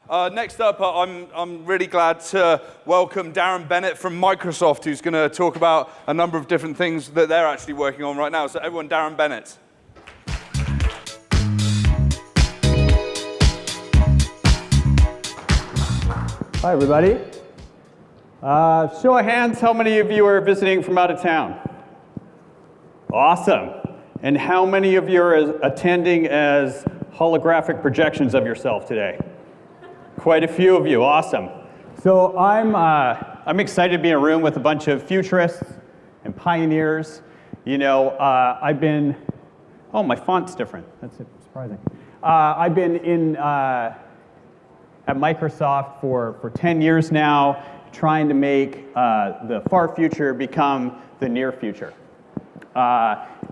Next up, I'm really glad to welcome Darren Bennett from Microsoft, who's going to talk about a number of different things that they're actually working on right now. So everyone, Darren Bennett. Hi, everybody. Show of hands, how many of you are visiting from out of town? Awesome. And how many of you are attending as holographic projections of yourself today? Quite a few of you, awesome. So I'm excited to be in a room with a bunch of futurists and pioneers. You know, I've been, oh, my font's different. That's surprising. I've been at Microsoft for 10 years now, trying to make the far future become the near future.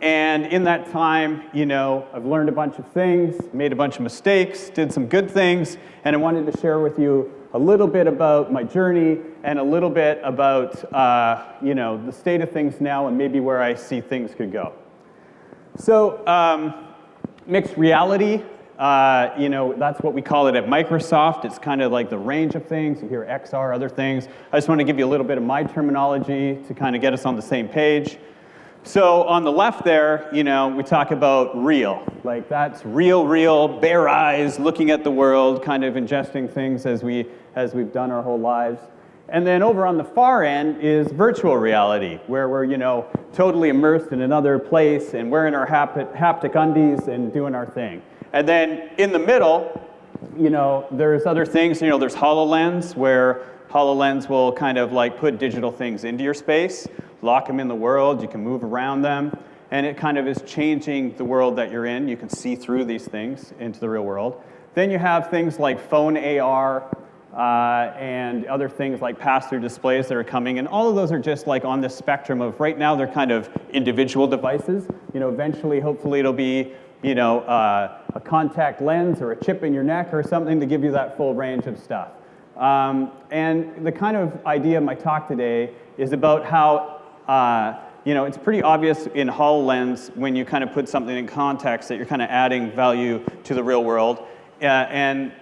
And in that time, you know, I've learned a bunch of things, made a bunch of mistakes, did some good things, and I wanted to share with you a little bit about my journey and a little bit about, you know, the state of things now and maybe where I see things could go. So, mixed reality, you know, that's what we call it at Microsoft. It's kind of like the range of things. You hear XR, other things. I just want to give you a little bit of my terminology to kind of get us on the same page. So on the left there, you know, we talk about real. Like that's real, bare eyes, looking at the world, kind of ingesting things as we've done our whole lives. And then over on the far end is virtual reality, where we're, you know, totally immersed in another place and wearing our haptic undies and doing our thing. And then in the middle, you know, there's other things. You know, there's HoloLens, where HoloLens will kind of like put digital things into your space, lock them in the world, you can move around them, and it kind of is changing the world that you're in. You can see through these things into the real world. Then you have things like phone AR and other things like pass-through displays that are coming, and all of those are just like on this spectrum of right now they're kind of individual devices. You know, eventually, hopefully it'll be, you know, a contact lens or a chip in your neck or something to give you that full range of stuff. And the kind of idea of my talk today is about how, you know, it's pretty obvious in HoloLens when you kind of put something in context that you're kind of adding value to the real world. And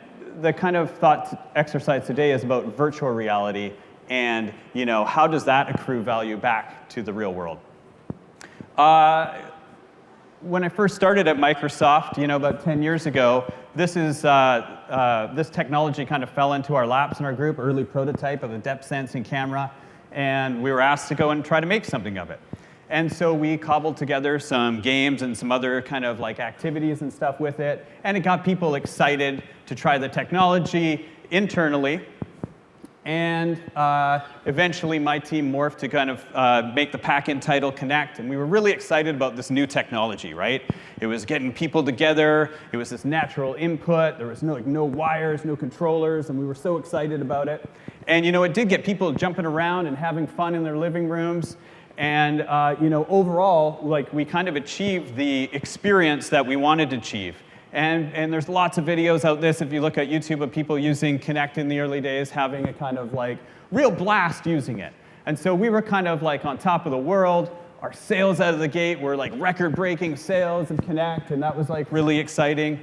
the kind of thought exercise today is about virtual reality and, you know, how does that accrue value back to the real world? When I first started at Microsoft, you know, about 10 years ago, this technology kind of fell into our laps in our group, early prototype of a depth sensing camera, and we were asked to go and try to make something of it. And so we cobbled together some games and some other kind of like activities and stuff with it, and it got people excited to try the technology internally. And eventually my team morphed to kind of make the pack-in title KINECT, and we were really excited about this new technology, right? It was getting people together, it was this natural input, there was no wires, no controllers, and we were so excited about it. And you know, it did get people jumping around and having fun in their living rooms, and you know, overall, like we kind of achieved the experience that we wanted to achieve. And there's lots of videos out this, if you look at YouTube, of people using KINECT in the early days, having a kind of like real blast using it. And so we were kind of like on top of the world. Our sales out of the gate were like record-breaking sales of KINECT, and that was like really exciting.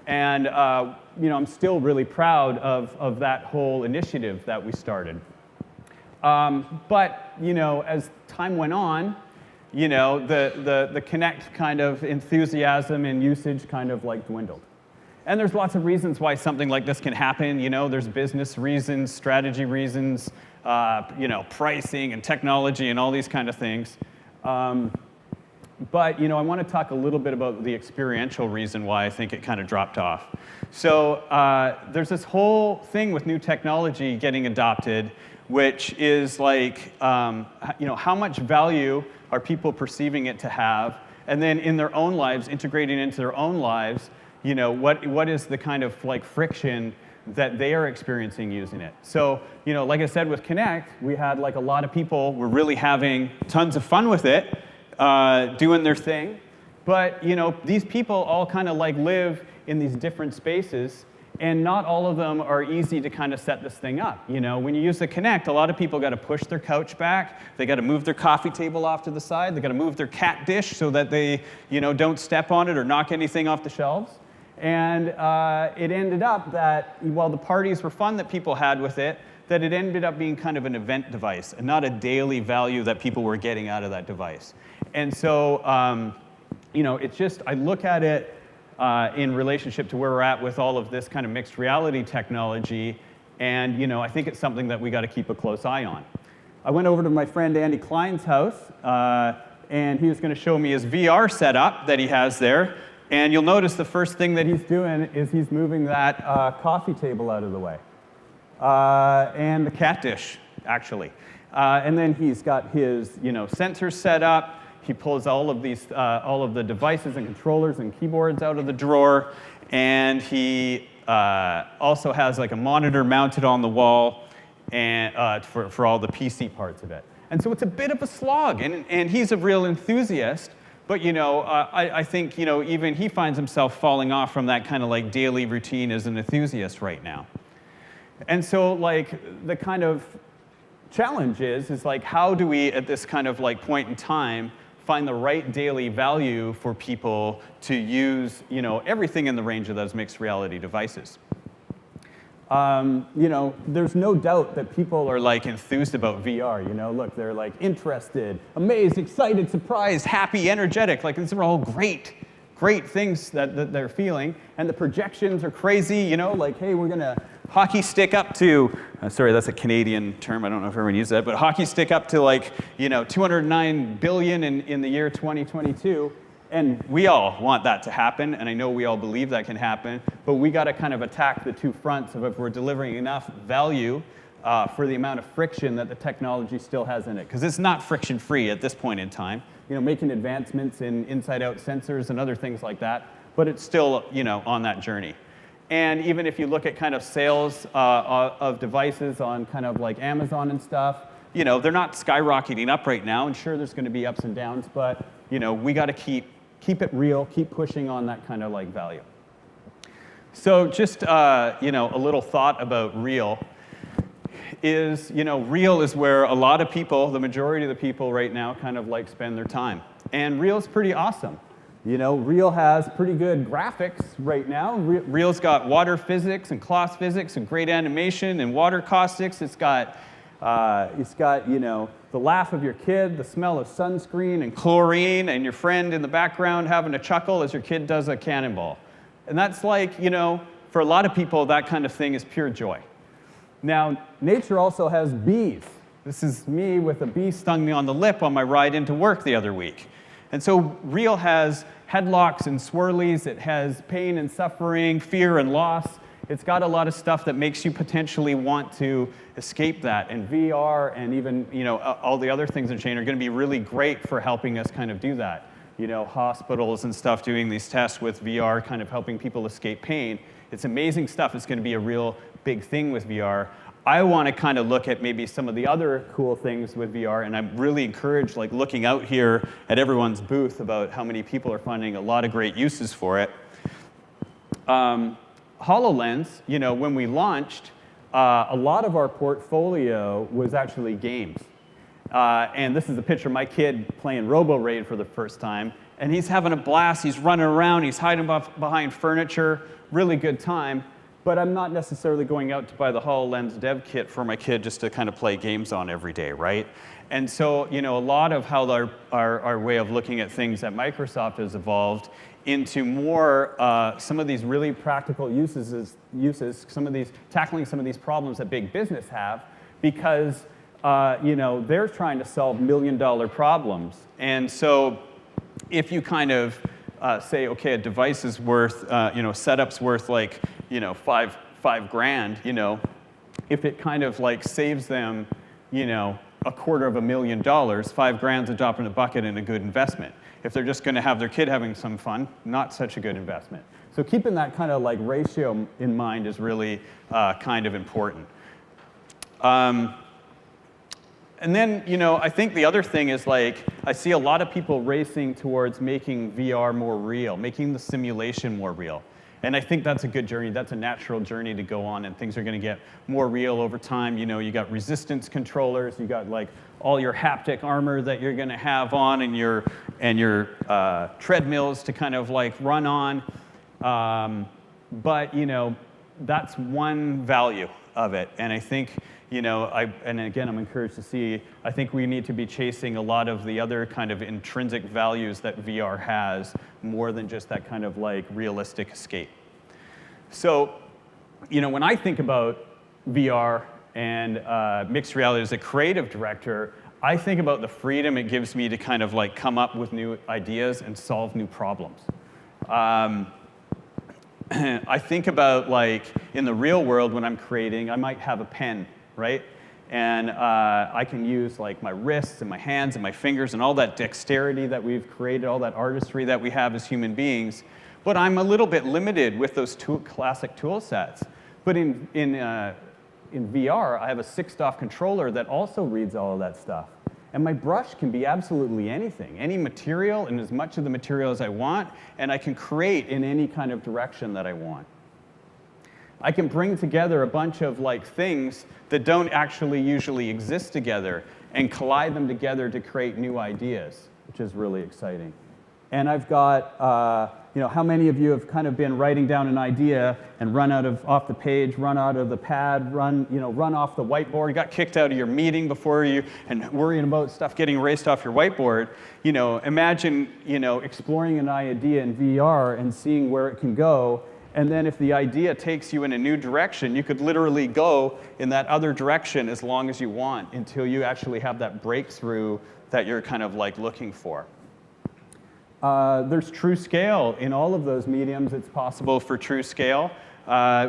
And you know, I'm still really proud of that whole initiative that we started. But you know, as time went on, you know, the KINECT kind of enthusiasm and usage kind of like dwindled. And there's lots of reasons why something like this can happen. You know, there's business reasons, strategy reasons, you know, pricing and technology and all these kind of things. But, you know, I want to talk a little bit about the experiential reason why I think it kind of dropped off. So there's this whole thing with new technology getting adopted, which is like, you know, how much value are people perceiving it to have? And then in their own lives, integrating into their own lives, you know, what is the kind of like friction that they are experiencing using it? So, you know, like I said with KINECT, we had like a lot of people were really having tons of fun with it, doing their thing. But, you know, these people all kind of like live in these different spaces, and not all of them are easy to kind of set this thing up. You know, when you use the KINECT, a lot of people got to push their couch back. They got to move their coffee table off to the side. They got to move their cat dish so that they, you know, don't step on it or knock anything off the shelves. And it ended up that, while the parties were fun that people had with it, that it ended up being kind of an event device and not a daily value that people were getting out of that device. And so, it's just, I look at it in relationship to where we're at with all of this kind of mixed reality technology, and I think it's something that we got to keep a close eye on. I went over to my friend Andy Klein's house, and he was going to show me his VR setup that he has there. And you'll notice the first thing that he's doing is he's moving that coffee table out of the way. And the cat dish, actually. And then he's got his sensors set up. He pulls all of the devices and controllers and keyboards out of the drawer. And he also has like a monitor mounted on the wall and, for all the PC parts of it. And so it's a bit of a slog. And he's a real enthusiast. But I think even he finds himself falling off from that kind of like daily routine as an enthusiast right now. And so like the kind of challenge is like, how do we at this kind of like point in time find the right daily value for people to use everything in the range of those mixed reality devices? There's no doubt that people are like enthused about VR. Look, they're like interested, amazed, excited, surprised, happy, energetic. Like these are all great things that they're feeling. And the projections are crazy. Like, hey, we're gonna hockey stick up to. Sorry, that's a Canadian term. I don't know if everyone uses that, but hockey stick up to like 209 billion in the year 2022. And we all want that to happen, and I know we all believe that can happen, but we got to kind of attack the two fronts of if we're delivering enough value for the amount of friction that the technology still has in it, because it's not friction-free at this point in time. Making advancements in inside-out sensors and other things like that, but it's still on that journey. And even if you look at kind of sales of devices on kind of like Amazon and stuff, they're not skyrocketing up right now, and sure, there's going to be ups and downs, but we got to keep it real, keep pushing on that kind of like value. So just a little thought about real is, real is where a lot of people, the majority of the people right now kind of like spend their time. And real's pretty awesome. Real has pretty good graphics right now. Real's got water physics and cloth physics and great animation and water caustics. It's got the laugh of your kid, the smell of sunscreen and chlorine, and your friend in the background having a chuckle as your kid does a cannonball. And that's like, for a lot of people, that kind of thing is pure joy. Now, nature also has bees. This is me with a bee stung me on the lip on my ride into work the other week. And so real has headlocks and swirlies. It has pain and suffering, fear and loss. It's got a lot of stuff that makes you potentially want to escape that. And VR and even all the other things in chain are going to be really great for helping us kind of do that. Hospitals and stuff doing these tests with VR, kind of helping people escape pain. It's amazing stuff. It's going to be a real big thing with VR. I want to kind of look at maybe some of the other cool things with VR, and I'm really encouraged, like looking out here at everyone's booth about how many people are finding a lot of great uses for it. HoloLens, when we launched, a lot of our portfolio was actually games. And this is a picture of my kid playing Robo-Raid for the first time. And he's having a blast. He's running around. He's hiding behind furniture. Really good time. But I'm not necessarily going out to buy the HoloLens dev kit for my kid just to kind of play games on every day, right? And so, a lot of how our way of looking at things at Microsoft has evolved into more some of these really practical uses, tackling some of these problems that big business have, because they're trying to solve million-dollar problems. And so if you kind of say, okay, a device is worth, setup's worth like, $5 grand, if it kind of like saves them, $250,000, $5 grand's a drop in the bucket and a good investment. If they're just going to have their kid having some fun, not such a good investment. So keeping that kind of like ratio in mind is really kind of important. And then, I think the other thing is like, I see a lot of people racing towards making VR more real, making the simulation more real. And I think that's a good journey. That's a natural journey to go on, and things are going to get more real over time. You got resistance controllers, you got like all your haptic armor that you're going to have on, and your treadmills to kind of like run on. But that's one value of it. And I think, and again, I'm encouraged to see, I think we need to be chasing a lot of the other kind of intrinsic values that VR has, more than just that kind of like realistic escape. So, when I think about VR and mixed reality as a creative director, I think about the freedom it gives me to kind of like come up with new ideas and solve new problems. I think about like in the real world when I'm creating, I might have a pen, right? And I can use like my wrists and my hands and my fingers and all that dexterity that we've created, all that artistry that we have as human beings. But I'm a little bit limited with those classic tool sets. But in VR, I have a 6-DoF controller that also reads all of that stuff. And my brush can be absolutely anything, any material and as much of the material as I want, and I can create in any kind of direction that I want. I can bring together a bunch of like things that don't actually usually exist together and collide them together to create new ideas, which is really exciting. And I've got, how many of you have kind of been writing down an idea and run off the page, run out of the pad, run off the whiteboard, you got kicked out of your meeting before you, and worrying about stuff getting erased off your whiteboard. Imagine, exploring an idea in VR and seeing where it can go. And then if the idea takes you in a new direction, you could literally go in that other direction as long as you want until you actually have that breakthrough that you're kind of like looking for. There's true scale. In all of those mediums, it's possible for true scale,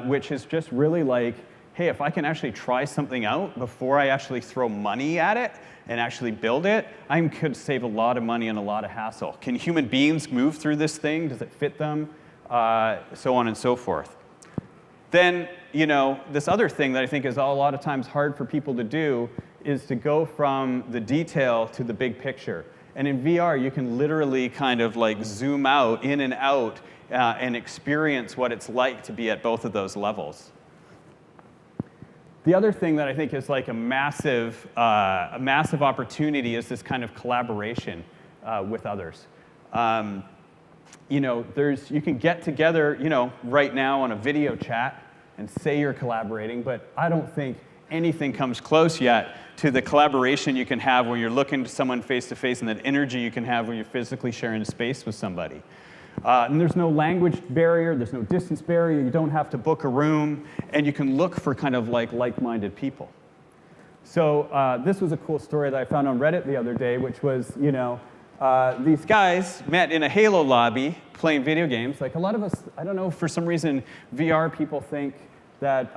which is just really like, hey, if I can actually try something out before I actually throw money at it and actually build it, I could save a lot of money and a lot of hassle. Can human beings move through this thing? Does it fit them? So on and so forth. Then, this other thing that I think is a lot of times hard for people to do is to go from the detail to the big picture. And in VR, you can literally kind of like zoom out, in and out, and experience what it's like to be at both of those levels. The other thing that I think is like a massive opportunity is this kind of collaboration with others. You can get together, right now on a video chat and say you're collaborating, but I don't think anything comes close yet to the collaboration you can have when you're looking to someone face to face and that energy you can have when you're physically sharing space with somebody. And there's no language barrier, there's no distance barrier, you don't have to book a room, and you can look for kind of like-minded people. So this was a cool story that I found on Reddit the other day, which was, these guys met in a Halo lobby playing video games. Like a lot of us, I don't know, for some reason, VR people think that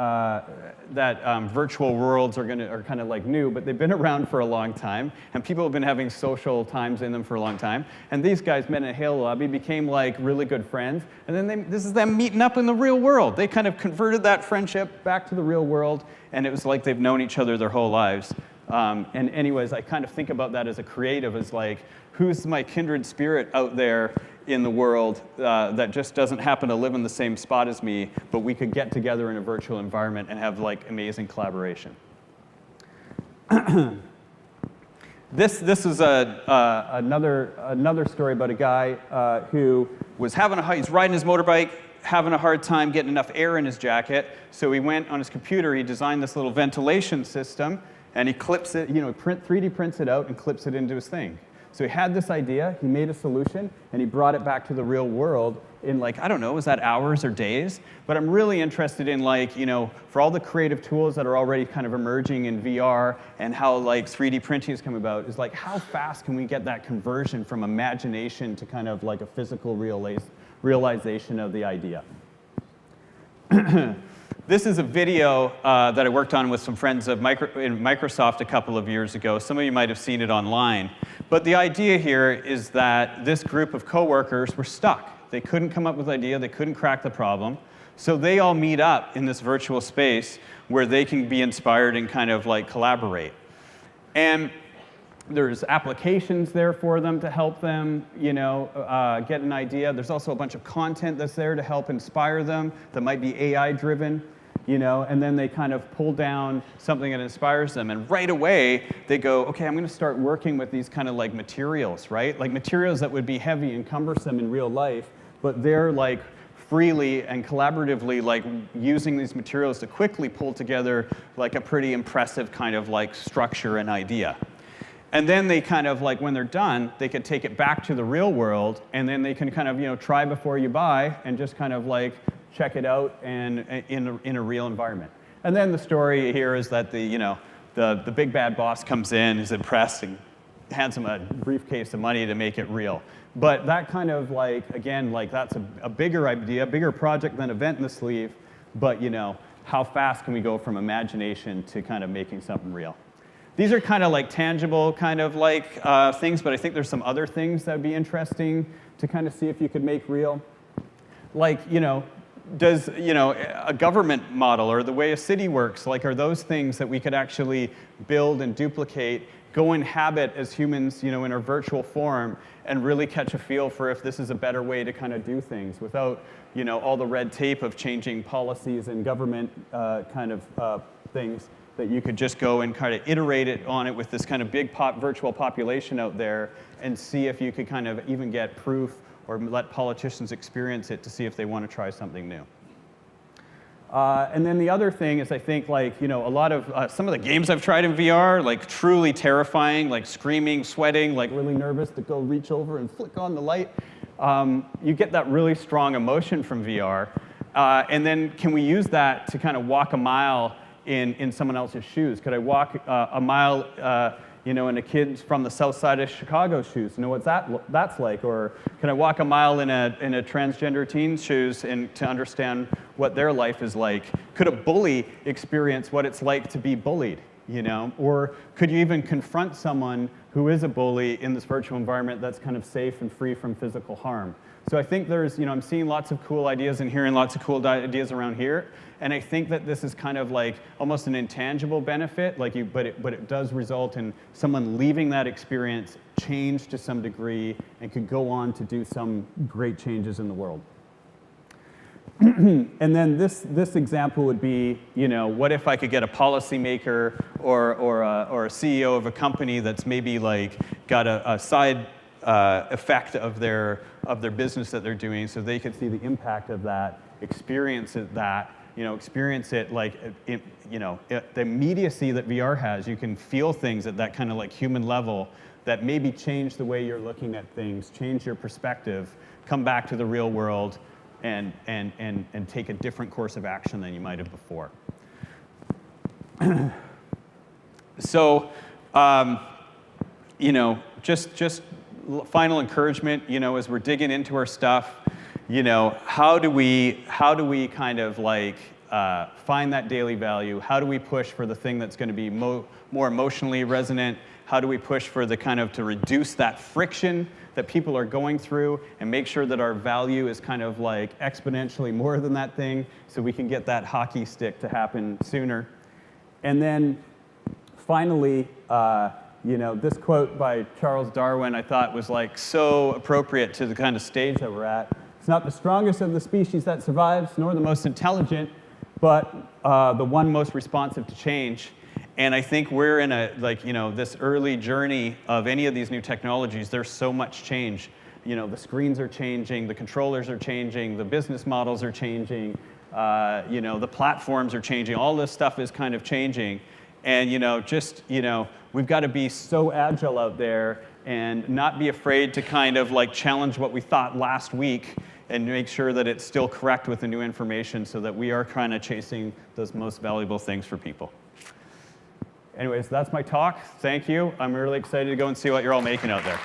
virtual worlds are kind of like new, but they've been around for a long time, and people have been having social times in them for a long time. And these guys met in a Halo lobby, became like really good friends, and then this is them meeting up in the real world. They kind of converted that friendship back to the real world, and it was like they've known each other their whole lives. And anyways, I kind of think about that as a creative, as like, who's my kindred spirit out there in the world that just doesn't happen to live in the same spot as me, but we could get together in a virtual environment and have like amazing collaboration. This is another story about a guy who was he's riding his motorbike, having a hard time getting enough air in his jacket, so he went on his computer, he designed this little ventilation system, and he clips it, 3D prints it out and clips it into his thing. So he had this idea, he made a solution, and he brought it back to the real world in like, I don't know, was that hours or days? But I'm really interested in like, for all the creative tools that are already kind of emerging in VR and how like 3D printing has come about, is like how fast can we get that conversion from imagination to kind of like a physical realization of the idea? This is a video that I worked on with some friends of in Microsoft a couple of years ago. Some of you might have seen it online. But the idea here is that this group of coworkers were stuck. They couldn't come up with an idea. They couldn't crack the problem. So they all meet up in this virtual space where they can be inspired and kind of like collaborate. And there's applications there for them to help them, get an idea. There's also a bunch of content that's there to help inspire them that might be AI-driven, and then they kind of pull down something that inspires them. And right away, they go, OK, I'm going to start working with these kind of like materials, right? Like materials that would be heavy and cumbersome in real life, but they're like freely and collaboratively like using these materials to quickly pull together like a pretty impressive kind of like structure and idea. And then they kind of like, when they're done, they could take it back to the real world, and then they can kind of, try before you buy and just kind of like check it out and in a real environment. And then the story here is that the big bad boss comes in, is impressed, and hands him a briefcase of money to make it real. But that kind of like, again, like that's a bigger idea, a bigger project than event in the sleeve, but how fast can we go from imagination to kind of making something real? These are kind of like tangible kind of like things, but I think there's some other things that would be interesting to kind of see if you could make real. Like, does a government model or the way a city works, like are those things that we could actually build and duplicate, go inhabit as humans, in our virtual form, and really catch a feel for if this is a better way to kind of do things without, all the red tape of changing policies and government kind of things, that you could just go and kind of iterate it on it with this kind of big virtual population out there and see if you could kind of even get proof or let politicians experience it to see if they want to try something new. And then the other thing is, I think, like, a lot of some of the games I've tried in VR, like truly terrifying, like screaming, sweating, like really nervous to go reach over and flick on the light. You get that really strong emotion from VR. And then can we use that to kind of walk a mile in someone else's shoes? Could I walk a mile in a kid from the south side of Chicago's shoes, what that's like? Or can I walk a mile in a transgender teen's shoes and to understand what their life is like? Could a bully experience what it's like to be bullied, Or could you even confront someone who is a bully in this virtual environment that's kind of safe and free from physical harm? So I think there's, I'm seeing lots of cool ideas and hearing lots of cool ideas around here. And I think that this is kind of like almost an intangible benefit, but it does result in someone leaving that experience changed to some degree and could go on to do some great changes in the world. And then this example would be, what if I could get a policymaker or a CEO of a company that's maybe like got a side effect of their business that they're doing, so they could see the impact of that, experience it like, the immediacy that VR has. You can feel things at that kind of like human level that maybe change the way you're looking at things, change your perspective, come back to the real world, and take a different course of action than you might have before. So, just final encouragement, as we're digging into our stuff, how do we kind of like find that daily value? How do we push for the thing that's going to be more emotionally resonant? How do we push for the kind of to reduce that friction that people are going through and make sure that our value is kind of like exponentially more than that thing, so we can get that hockey stick to happen sooner? And then finally, this quote by Charles Darwin I thought was like so appropriate to the kind of stage that we're at. It's not the strongest of the species that survives, nor the most intelligent, but the one most responsive to change. And I think we're in this early journey of any of these new technologies. There's so much change. The screens are changing, the controllers are changing, the business models are changing, the platforms are changing. All this stuff is kind of changing. And we've got to be so agile out there and not be afraid to kind of like challenge what we thought last week and make sure that it's still correct with the new information, so that we are kind of chasing those most valuable things for people. Anyways, that's my talk. Thank you. I'm really excited to go and see what you're all making out there.